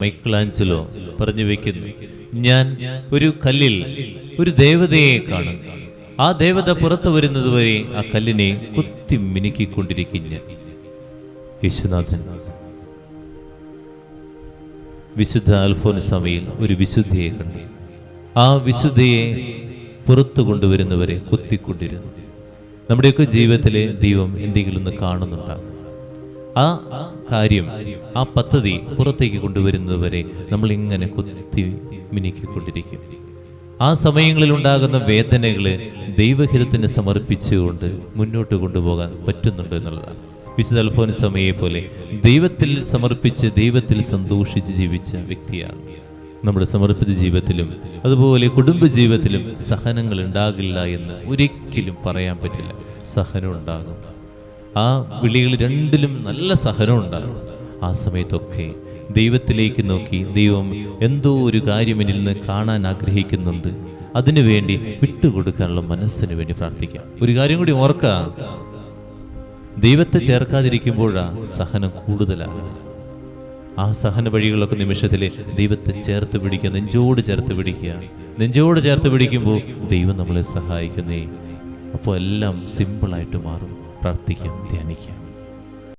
Michelangelo പറഞ്ഞു വെക്കുന്നു, ഞാൻ ഒരു കല്ലിൽ ഒരു ദേവതയെ കാണും, ആ ദേവത പുറത്തു വരുന്നത് വരെ ആ കല്ലിനെ കുത്തി മിനുക്കിക്കൊണ്ടിരിക്കും ഞാൻ. യേശുനാഥൻ വിശുദ്ധ അൽഫോൻസാമയിൽ ഒരു വിശുദ്ധിയെ കണ്ടു. ആ വിശുദ്ധിയെ പുറത്തു കൊണ്ടുവരുന്നവരെ കുത്തിക്കൊണ്ടിരുന്നു. നമ്മുടെയൊക്കെ ജീവിതത്തിലെ ദൈവം എന്തെങ്കിലും ഒന്ന് കാണുന്നുണ്ടാകും. ആ കാര്യം, ആ പദ്ധതി പുറത്തേക്ക് കൊണ്ടുവരുന്നതുവരെ നമ്മൾ ഇങ്ങനെ കുത്തി മിനുക്കിക്കൊണ്ടിരിക്കും. ആ സമയങ്ങളിൽ ഉണ്ടാകുന്ന വേദനകളെ ദൈവഹിതത്തിന് സമർപ്പിച്ചുകൊണ്ട് മുന്നോട്ട് കൊണ്ടുപോകാൻ പറ്റുന്നുണ്ട് എന്നുള്ളതാണ്. വിശുദ്ധ അൽഫോൻസാമയെ പോലെ ദൈവത്തിൽ സമർപ്പിച്ച് ദൈവത്തിൽ സന്തോഷിച്ച് ജീവിച്ച വ്യക്തിയാണ്. നമ്മുടെ സമർപ്പിത ജീവിതത്തിലും അതുപോലെ കുടുംബ ജീവിതത്തിലും സഹനങ്ങൾ ഉണ്ടാകില്ല എന്ന് ഒരിക്കലും പറയാൻ പറ്റില്ല. സഹനം ഉണ്ടാകും. ആ വിളികൾ രണ്ടിലും നല്ല സഹനം ഉണ്ടാകും. ആ സമയത്തൊക്കെ ദൈവത്തിലേക്ക് നോക്കി, ദൈവം എന്തോ ഒരു കാര്യം എന്നിൽ നിന്ന് കാണാൻ ആഗ്രഹിക്കുന്നുണ്ട്, അതിനുവേണ്ടി വിട്ടുകൊടുക്കാനുള്ള മനസ്സിന് വേണ്ടി പ്രാർത്ഥിക്കാം. ഒരു കാര്യം കൂടി ഓർക്കാം, ദൈവത്തെ ചേർക്കാതിരിക്കുമ്പോഴാണ് സഹനം കൂടുതലാകുക. ആ സഹന വഴികളൊക്കെ നിമിഷത്തിൽ ദൈവത്തെ ചേർത്ത് പിടിക്കുക, നെഞ്ചോട് ചേർത്ത് പിടിക്കുക. നെഞ്ചോട് ചേർത്ത് പിടിക്കുമ്പോൾ ദൈവം നമ്മളെ സഹായിക്കുന്നേ. അപ്പോൾ എല്ലാം സിമ്പിളായിട്ട് മാറും. പ്രാർത്ഥിക്കാം, ധ്യാനിക്കാം.